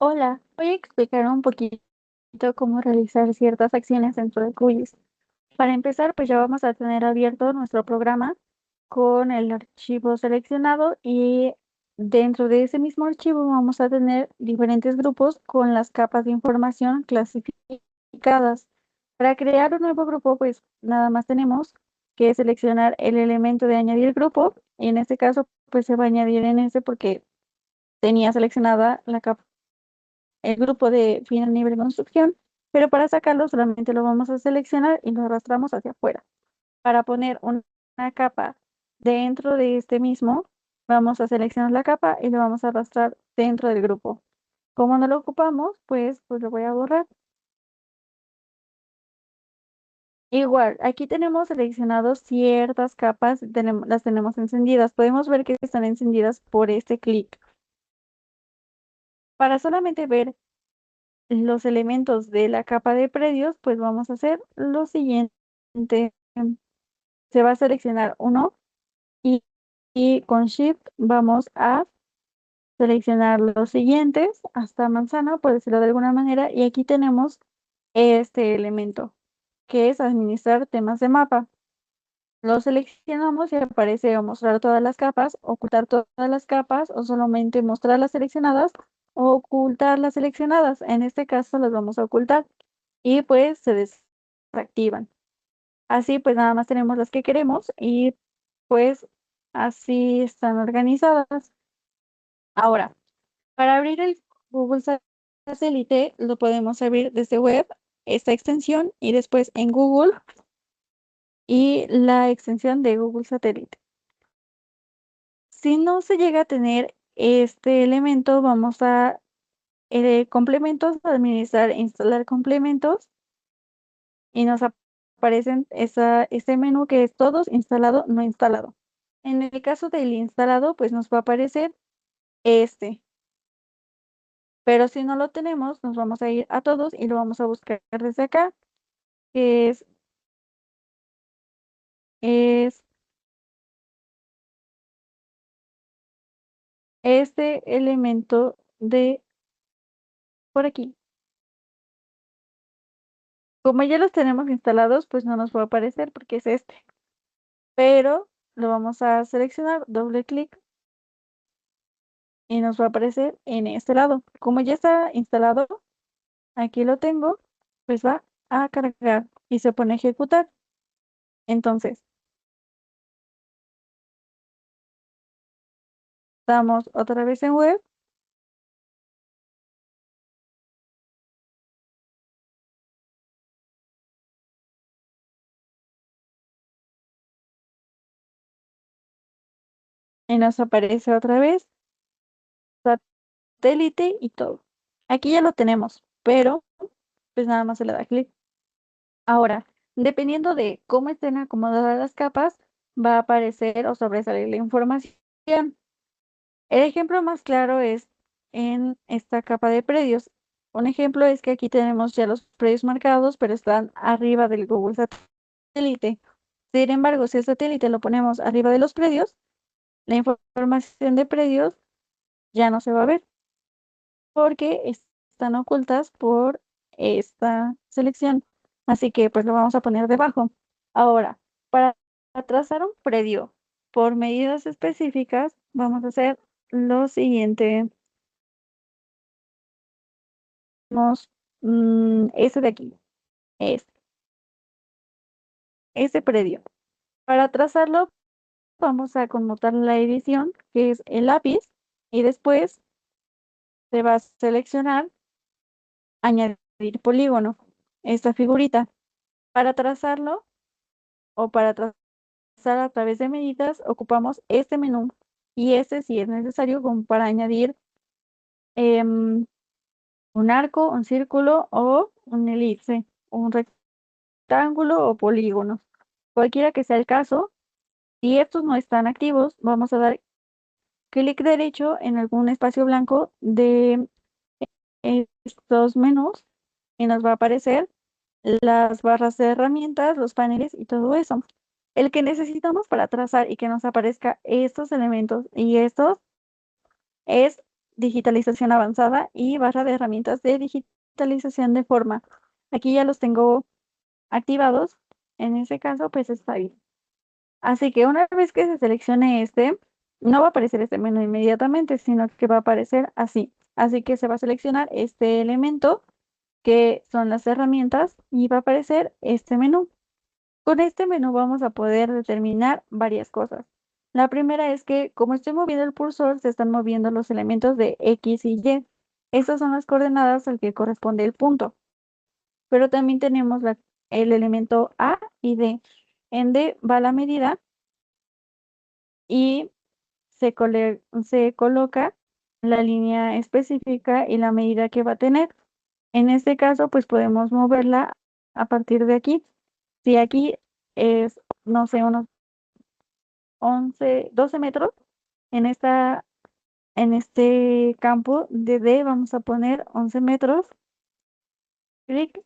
Hola, voy a explicar un poquito cómo realizar ciertas acciones dentro de QGIS. Para empezar, pues ya vamos a tener abierto nuestro programa con el archivo seleccionado y dentro de ese mismo archivo vamos a tener diferentes grupos con las capas de información clasificadas. Para crear un nuevo grupo, pues nada más tenemos que seleccionar el elemento de añadir grupo y en este caso, pues se va a añadir en ese porque tenía seleccionada la capa el grupo de final nivel construcción, pero para sacarlo solamente lo vamos a seleccionar y lo arrastramos hacia afuera. Para poner una capa dentro de este mismo, vamos a seleccionar la capa y lo vamos a arrastrar dentro del grupo. Como no lo ocupamos, pues lo voy a borrar. Igual, aquí tenemos seleccionados ciertas capas, las tenemos encendidas. Podemos ver que están encendidas por este clic. Para solamente ver los elementos de la capa de predios, pues vamos a hacer lo siguiente. Se va a seleccionar uno y, y con Shift vamos a seleccionar los siguientes hasta manzana, por decirlo de alguna manera, y aquí tenemos este elemento, que es administrar temas de mapa. Lo seleccionamos y aparece o mostrar todas las capas, ocultar todas las capas o solamente mostrar las seleccionadas o ocultar las seleccionadas. En este caso las vamos a ocultar y pues se desactivan. Así pues nada más tenemos las que queremos y pues así están organizadas. Ahora, para abrir el Google Satélite lo podemos abrir desde web, esta extensión y después en Google y la extensión de Google Satélite. Si no se llega a tener este elemento, vamos a complementos, administrar e instalar complementos y nos aparecen este menú que es todos instalado, no instalado. En el caso del instalado, pues nos va a aparecer este. Pero si no lo tenemos, nos vamos a ir a todos y lo vamos a buscar desde acá, que es este elemento de por aquí. Como ya los tenemos instalados, pues no nos va a aparecer porque es este. Pero lo vamos a seleccionar, doble clic y nos va a aparecer en este lado. Como ya está instalado, aquí lo tengo, pues va a cargar y se pone a ejecutar. Entonces, damos otra vez en web y nos aparece otra vez satélite y todo. Aquí ya lo tenemos, pero pues nada más se le da clic. Ahora, dependiendo de cómo estén acomodadas las capas, va a aparecer o sobresalir la información. El ejemplo más claro es en esta capa de predios. Un ejemplo es que aquí tenemos ya los predios marcados, pero están arriba del Google Satélite. Sin embargo, si el satélite lo ponemos arriba de los predios, la información de predios ya no se va a ver porque están ocultas por esta selección. Así que pues lo vamos a poner debajo. Ahora, para trazar un predio por medidas específicas, vamos a hacer lo siguiente. Tenemos este de aquí, este, este predio. Para trazarlo, vamos a conmutar la edición, que es el lápiz, y después se va a seleccionar añadir polígono, esta figurita. Para trazarlo o para trazar a través de medidas, ocupamos este menú y este si es necesario como para añadir em, un arco, un círculo o un elipse, un rectángulo o polígono. Cualquiera que sea el caso, si estos no están activos, vamos a dar clic derecho en algún espacio blanco de estos menús y nos va a aparecer las barras de herramientas, los paneles y todo eso. El que necesitamos para trazar y que nos aparezca estos elementos y estos es digitalización avanzada y barra de herramientas de digitalización de forma. Aquí ya los tengo activados. En ese caso, pues está bien. Así que una vez que se seleccione este, no va a aparecer este menú inmediatamente, sino que va a aparecer así. Así que se va a seleccionar este elemento, que son las herramientas, y va a aparecer este menú. Con este menú vamos a poder determinar varias cosas. La primera es que, como estoy moviendo el cursor, se están moviendo los elementos de X y Y. Estas son las coordenadas al que corresponde el punto. Pero también tenemos el elemento A y D. En D va la medida y se coloca la línea específica y la medida que va a tener. En este caso, pues podemos moverla a partir de aquí. Si aquí es, no sé, unos 11, 12 metros, en este campo de D vamos a poner 11 metros, clic,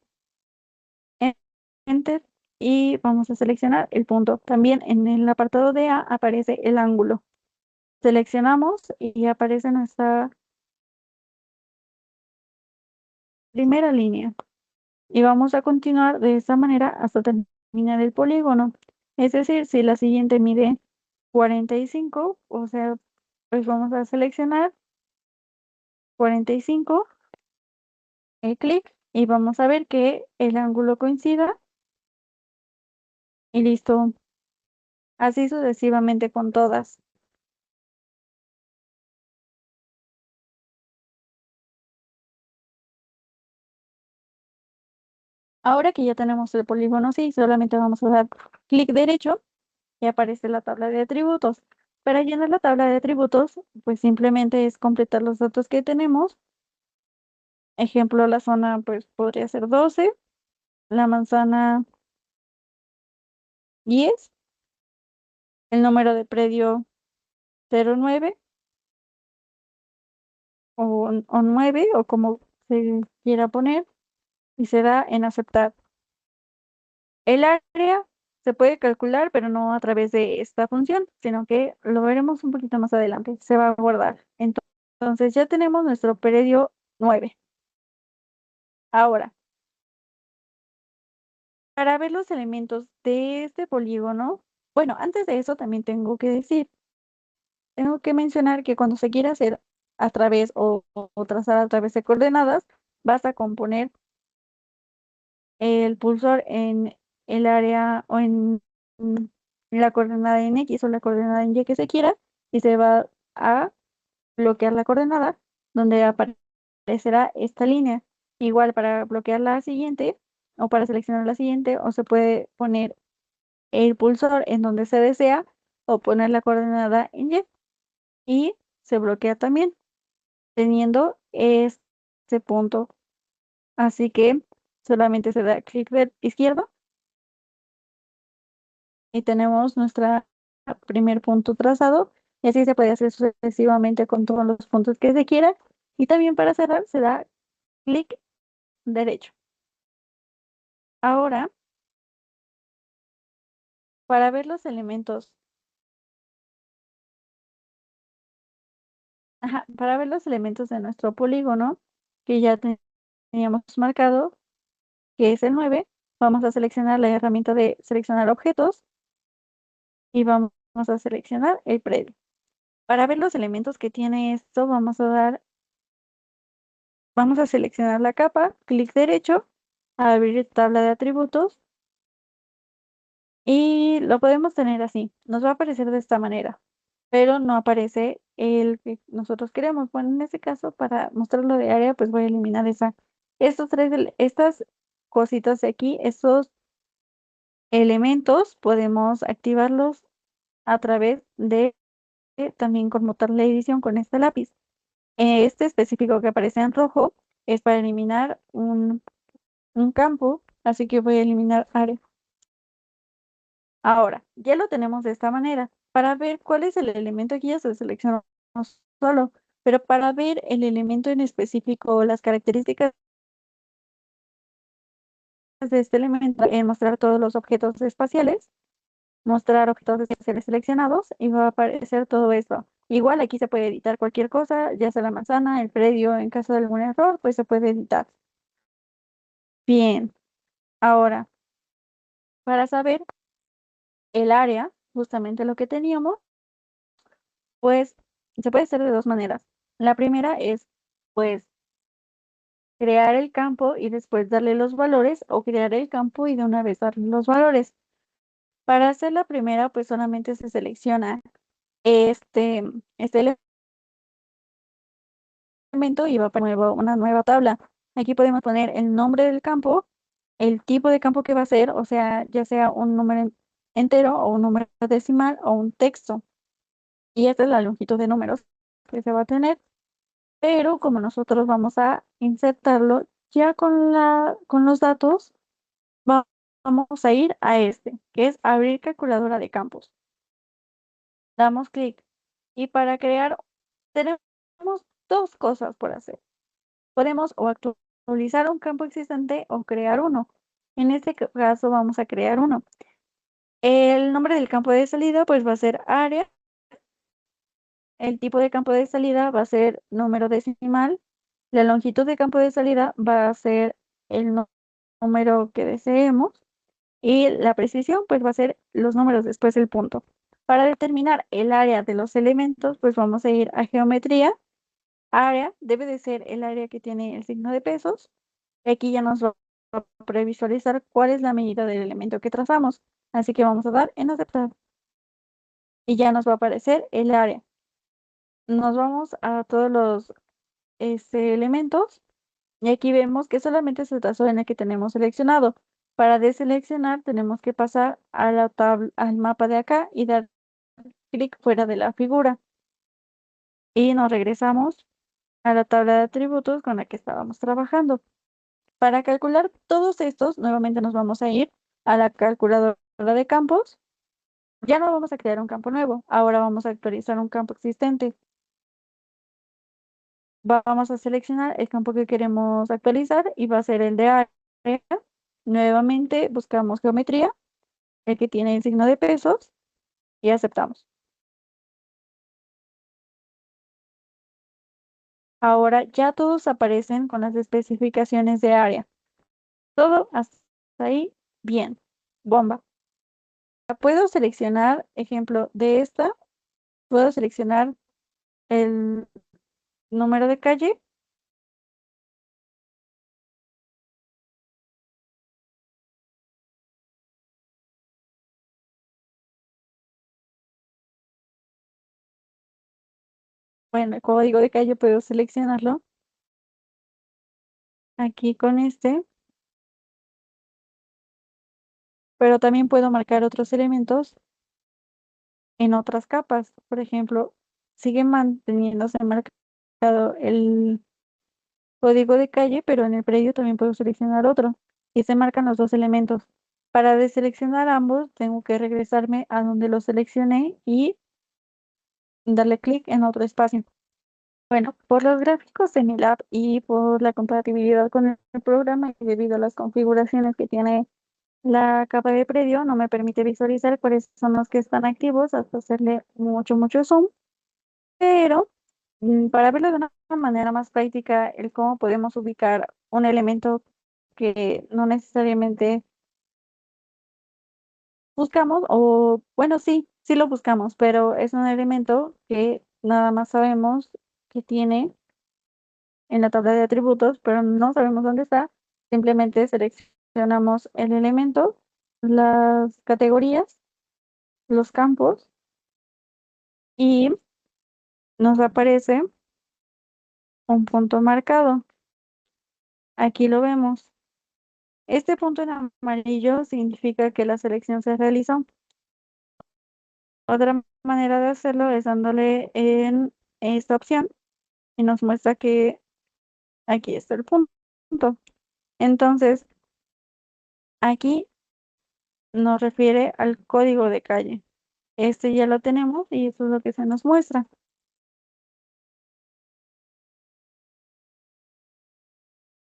enter, y vamos a seleccionar el punto. También en el apartado de A aparece el ángulo. Seleccionamos y aparece nuestra primera línea. Y vamos a continuar de esta manera hasta terminar el polígono. Es decir, si la siguiente mide 45, o sea, pues vamos a seleccionar 45, clic, y vamos a ver que el ángulo coincida y listo. Así sucesivamente con todas. Ahora que ya tenemos el polígono, sí, solamente vamos a dar clic derecho y aparece la tabla de atributos. Para llenar la tabla de atributos, pues simplemente es completar los datos que tenemos. Ejemplo, la zona pues podría ser 12, la manzana 10, el número de predio 09 o 9 o como se quiera poner, y se da en aceptar. El área se puede calcular, pero no a través de esta función, sino que lo veremos un poquito más adelante. Se va a guardar. Entonces ya tenemos nuestro predio 9. Ahora, para ver los elementos de este polígono, bueno, antes de eso también tengo que mencionar que cuando se quiere hacer a través o trazar a través de coordenadas, basta con poner el pulsor en el área o en la coordenada en X o la coordenada en Y que se quiera, y se va a bloquear la coordenada donde aparecerá esta línea. Igual para bloquear la siguiente o para seleccionar la siguiente, o se puede poner el pulsor en donde se desea o poner la coordenada en Y, y se bloquea también teniendo este punto. Así que solamente se da clic izquierdo y tenemos nuestro primer punto trazado, y así se puede hacer sucesivamente con todos los puntos que se quiera. Y también para cerrar se da clic derecho. Ahora, para ver los elementos, para ver los elementos de nuestro polígono, que ya teníamos marcado, que es el 9, vamos a seleccionar la herramienta de seleccionar objetos y vamos a seleccionar el predio. Para ver los elementos que tiene esto, vamos a seleccionar la capa, clic derecho, abrir tabla de atributos, y lo podemos tener así. Nos va a aparecer de esta manera, pero no aparece el que nosotros queremos. Bueno, en este caso, para mostrarlo de área, pues voy a eliminar estas cositas de aquí, estos elementos, podemos activarlos a través de también conmutar la edición con este lápiz. Este específico que aparece en rojo es para eliminar un campo, así que voy a eliminar área. Ahora, ya lo tenemos de esta manera. Para ver cuál es el elemento aquí ya se selecciona solo, pero para ver el elemento en específico o las características de este elemento, mostrar todos los objetos espaciales, mostrar objetos espaciales seleccionados, y va a aparecer todo esto. Igual aquí se puede editar cualquier cosa, ya sea la manzana, el predio, en caso de algún error, pues se puede editar. Bien, ahora, para saber el área, justamente lo que teníamos, pues se puede hacer de dos maneras. La primera es, pues, crear el campo y después darle los valores, o crear el campo y de una vez darle los valores. Para hacer la primera, pues solamente se selecciona este, este elemento y va para una nueva tabla. Aquí podemos poner el nombre del campo, el tipo de campo que va a ser, o sea, ya sea un número entero o un número decimal o un texto. Y esta es la longitud de números que se va a tener. Pero como nosotros vamos a insertarlo ya con los datos, vamos a ir a este, que es abrir calculadora de campos. Damos clic y para crear tenemos dos cosas por hacer. Podemos o actualizar un campo existente o crear uno. En este caso vamos a crear uno. El nombre del campo de salida pues va a ser área. El tipo de campo de salida va a ser número decimal. La longitud de campo de salida va a ser el número que deseemos. Y la precisión pues va a ser los números después del punto. Para determinar el área de los elementos, pues vamos a ir a geometría. Área debe de ser el área que tiene el signo de pesos. Aquí ya nos va a previsualizar cuál es la medida del elemento que trazamos. Así que vamos a dar en aceptar. Y ya nos va a aparecer el área. Nos vamos a todos los elementos. Y aquí vemos que solamente se trazó en el que tenemos seleccionado. Para deseleccionar tenemos que pasar a la al mapa de acá y dar clic fuera de la figura. Y nos regresamos a la tabla de atributos con la que estábamos trabajando. Para calcular todos estos, nuevamente nos vamos a ir a la calculadora de campos. Ya no vamos a crear un campo nuevo, ahora vamos a actualizar un campo existente. Vamos a seleccionar el campo que queremos actualizar y va a ser el de área. Nuevamente buscamos geometría, el que tiene el signo de pesos y aceptamos. Ahora ya todos aparecen con las especificaciones de área. Todo hasta ahí bien. Bomba. Puedo seleccionar, ejemplo, de esta, puedo seleccionar el número de calle. Bueno, el código de calle puedo seleccionarlo aquí con este, pero también puedo marcar otros elementos en otras capas. Por ejemplo, sigue manteniéndose marcado el código de calle, pero en el predio también puedo seleccionar otro y se marcan los dos elementos. Para deseleccionar ambos, tengo que regresarme a donde los seleccioné y darle clic en otro espacio. Bueno, por los gráficos de mi lab y por la compatibilidad con el programa y debido a las configuraciones que tiene la capa de predio, no me permite visualizar cuáles son los que están activos hasta hacerle mucho zoom, pero para verlo de una manera más práctica, el cómo podemos ubicar un elemento que no necesariamente buscamos, o bueno, sí lo buscamos, pero es un elemento que nada más sabemos que tiene en la tabla de atributos, pero no sabemos dónde está. Simplemente seleccionamos el elemento, las categorías, los campos y nos aparece un punto marcado. Aquí lo vemos. Este punto en amarillo significa que la selección se realizó. Otra manera de hacerlo es dándole en esta opción y nos muestra que aquí está el punto. Entonces, aquí nos refiere al código de calle. Este ya lo tenemos y eso es lo que se nos muestra.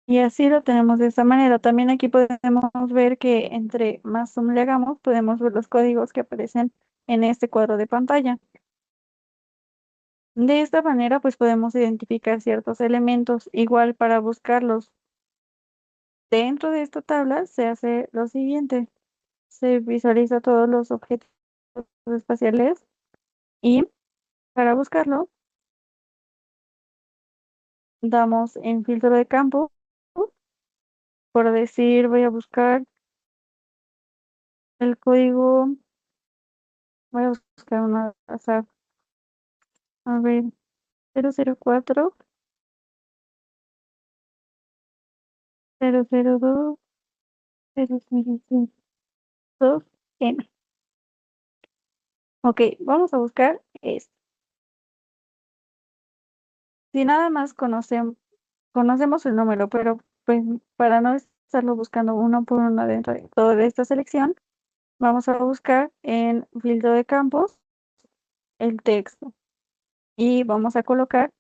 Y así lo tenemos de esta manera. También aquí podemos ver que entre más zoom le hagamos, podemos ver los códigos que aparecen en este cuadro de pantalla. De esta manera, pues podemos identificar ciertos elementos. Igual para buscarlos dentro de esta tabla se hace lo siguiente. Se visualiza todos los objetos espaciales y para buscarlo damos en filtro de campo. Por decir, voy a buscar el código, voy a buscar una azar. A ver, 004 002 002 M. Ok, vamos a buscar esto. Si nada más conocemos el número, pero pues para no estarlo buscando uno por uno dentro de toda esta selección, vamos a buscar en filtro de campos el texto y vamos a colocar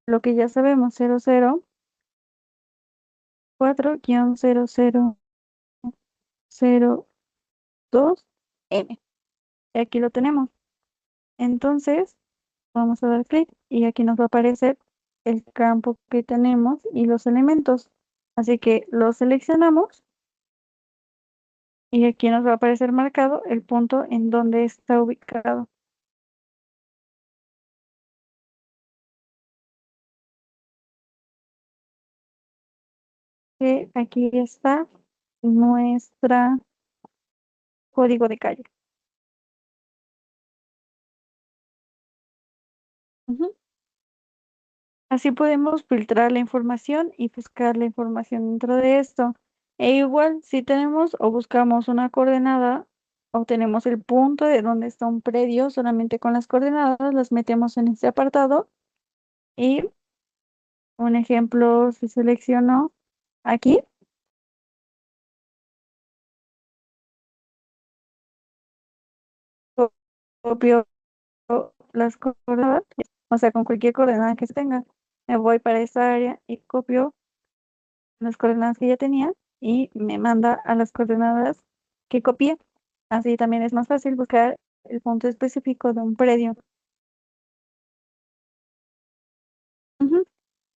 lo que ya sabemos, 004-00002M. Y aquí lo tenemos. Entonces, vamos a dar clic y aquí nos va a aparecer el campo que tenemos y los elementos. Así que lo seleccionamos y aquí nos va a aparecer marcado el punto en donde está ubicado. Que aquí está nuestra código de calle. Ujú. Así podemos filtrar la información y buscar la información dentro de esto. E igual, si tenemos o buscamos una coordenada o tenemos el punto de donde está un predio, solamente con las coordenadas las metemos en este apartado. Y un ejemplo, si selecciono aquí, copio las coordenadas, o sea, con cualquier coordenada que se tenga, me voy para esta área y copio las coordenadas que ya tenía y me manda a las coordenadas que copié. Así también es más fácil buscar el punto específico de un predio. Ujú.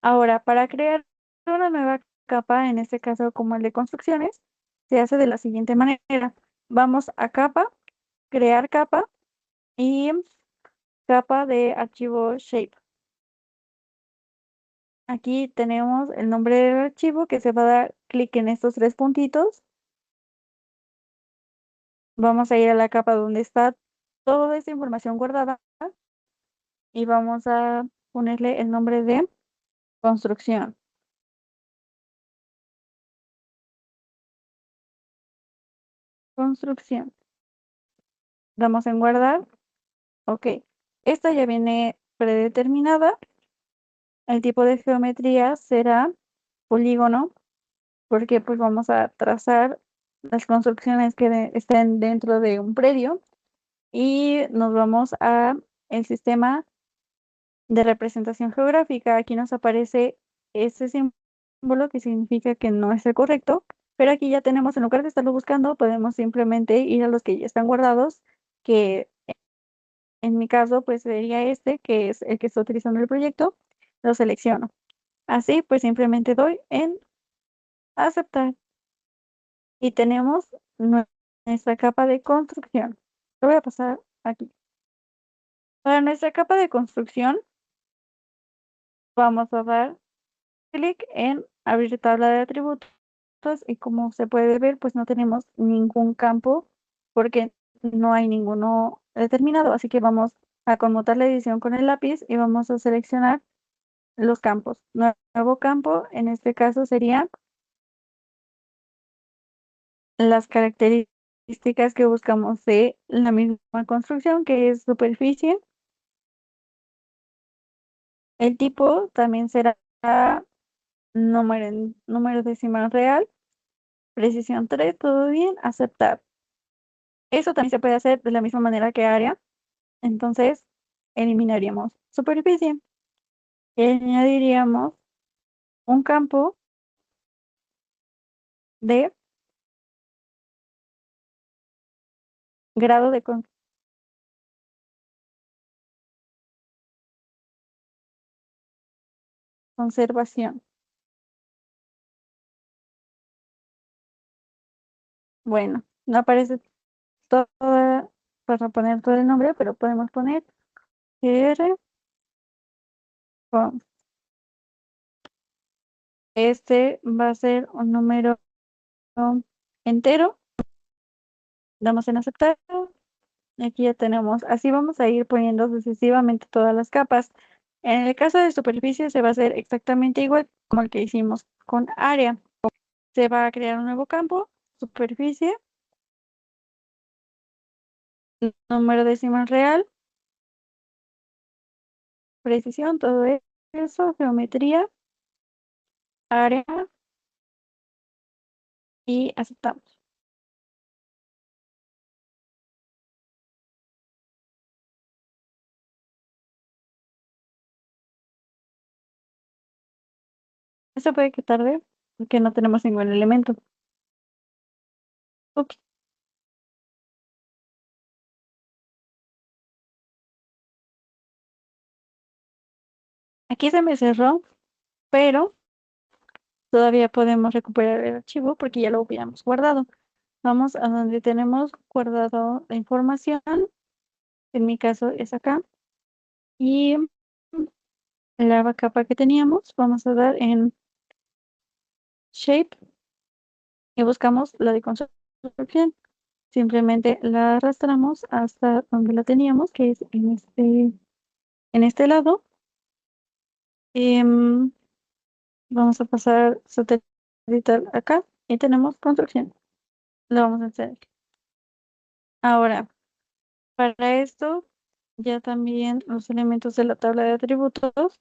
Ahora, para crear una nueva capa, en este caso como el de construcciones, se hace de la siguiente manera. Vamos a capa, crear capa y capa de archivo shape. Aquí tenemos el nombre del archivo que se va a dar clic en estos tres puntitos. Vamos a ir a la capa donde está toda esta información guardada y vamos a ponerle el nombre de construcción. Construcción. Damos en guardar. Ok. Esta ya viene predeterminada. El tipo de geometría será polígono porque pues vamos a trazar las construcciones que estén dentro de un predio y nos vamos a el sistema de representación geográfica. Aquí nos aparece este símbolo que significa que no es el correcto, pero aquí ya tenemos, en lugar de estarlo buscando, podemos simplemente ir a los que ya están guardados, que en mi caso pues sería este, que es el que está utilizando el proyecto, lo selecciono. Así pues simplemente doy en aceptar y tenemos nuestra capa de construcción. Lo voy a pasar aquí. Para nuestra capa de construcción vamos a dar clic en abrir tabla de atributos y como se puede ver, pues no tenemos ningún campo porque no hay ninguno determinado. Así que vamos a conmutar la edición con el lápiz y vamos a seleccionar los campos. Nuevo campo, en este caso sería las características que buscamos de la misma construcción, que es superficie. El tipo también será número decimal real. Precisión 3, todo bien, aceptar. Eso también se puede hacer de la misma manera que área. Entonces, eliminaríamos superficie y añadiríamos un campo de grado de conservación. Bueno, no aparece todo para poner todo el nombre, pero podemos poner R con. Este va a ser un número entero. Damos en aceptar. Aquí ya tenemos, así vamos a ir poniendo sucesivamente todas las capas. En el caso de superficie se va a hacer exactamente igual como el que hicimos con área. Se va a crear un nuevo campo, superficie, número decimal real, precisión, todo eso, geometría, área y aceptamos. Eso puede que tarde porque no tenemos ningún elemento. Ups, aquí se me cerró, pero todavía podemos recuperar el archivo porque ya lo hubiéramos guardado. Vamos a donde tenemos guardado la información. En mi caso es acá. Y la capa que teníamos, vamos a dar en Shape y buscamos la de construcción. Simplemente la arrastramos hasta donde la teníamos, que es en este lado. Em, Vamos a pasar satelital acá y tenemos construcción. Lo vamos a hacer. Ahora, para esto, ya también los elementos de la tabla de atributos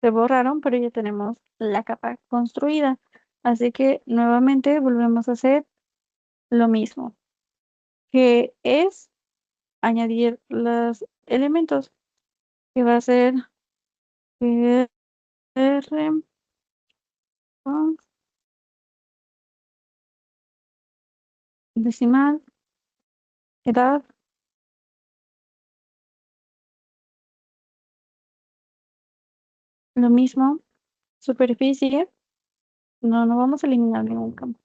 se borraron, pero ya tenemos la capa construida. Así que nuevamente volvemos a hacer lo mismo, que es añadir los elementos, que va a ser R con decimal, edad, lo mismo, superficie. No, no vamos a eliminar ningún campo.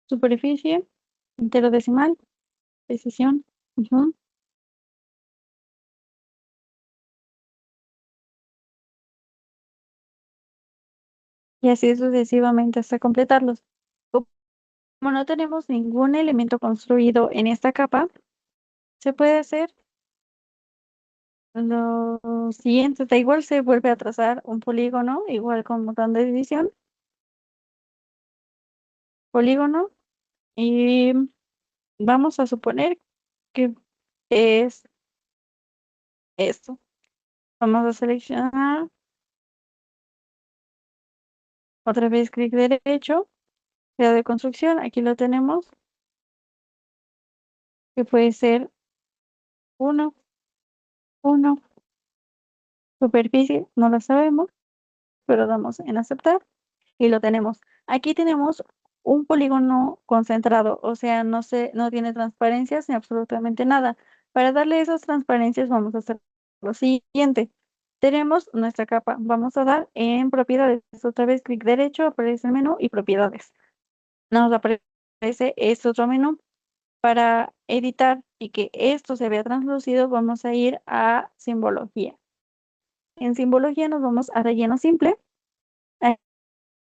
Superficie, entero decimal, precisión. Ujú. Y así sucesivamente hasta completarlos. Como no tenemos ningún elemento construido en esta capa, se puede hacer lo siguiente. Da igual se vuelve a trazar un polígono, igual con botón de división, polígono, y vamos a suponer que es esto. Vamos a seleccionar otra vez clic derecho, crear de construcción, aquí lo tenemos, que puede ser uno, uno, superficie, no lo sabemos, pero damos en aceptar y lo tenemos. Aquí tenemos un polígono concentrado, o sea, no tiene transparencias ni absolutamente nada. Para darle esas transparencias vamos a hacer lo siguiente. Tenemos nuestra capa. Vamos a dar en propiedades. Otra vez clic derecho, aparece el menú y propiedades. Nos aparece este otro menú. Para editar y que esto se vea translúcido, vamos a ir a simbología. En simbología nos vamos a relleno simple.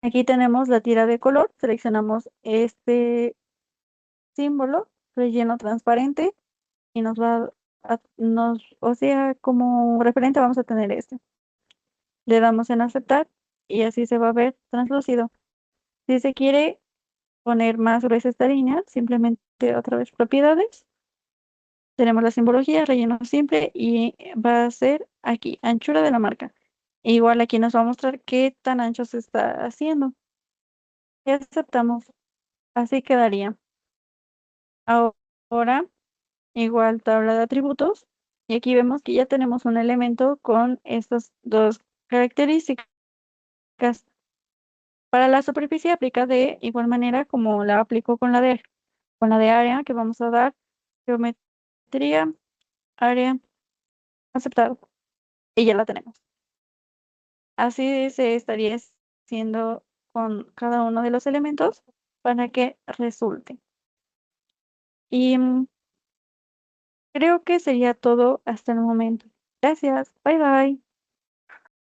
Aquí tenemos la tira de color, seleccionamos este símbolo, relleno transparente, y nos va o sea, como referente vamos a tener este. Le damos en aceptar y así se va a ver translúcido. Si se quiere poner más gruesa esta línea, simplemente otra vez propiedades. Tenemos la simbología, relleno simple y va a ser aquí, anchura de la marca. Igual aquí nos va a mostrar qué tan ancho se está haciendo. Y aceptamos. Así quedaría. Ahora, igual tabla de atributos. Y aquí vemos que ya tenemos un elemento con estas dos características. Para la superficie aplica de igual manera como la aplico con la de área, que vamos a dar geometría, área, aceptar y ya la tenemos. Así se estaría haciendo con cada uno de los elementos para que resulte. Y creo que sería todo hasta el momento. Gracias. Bye bye.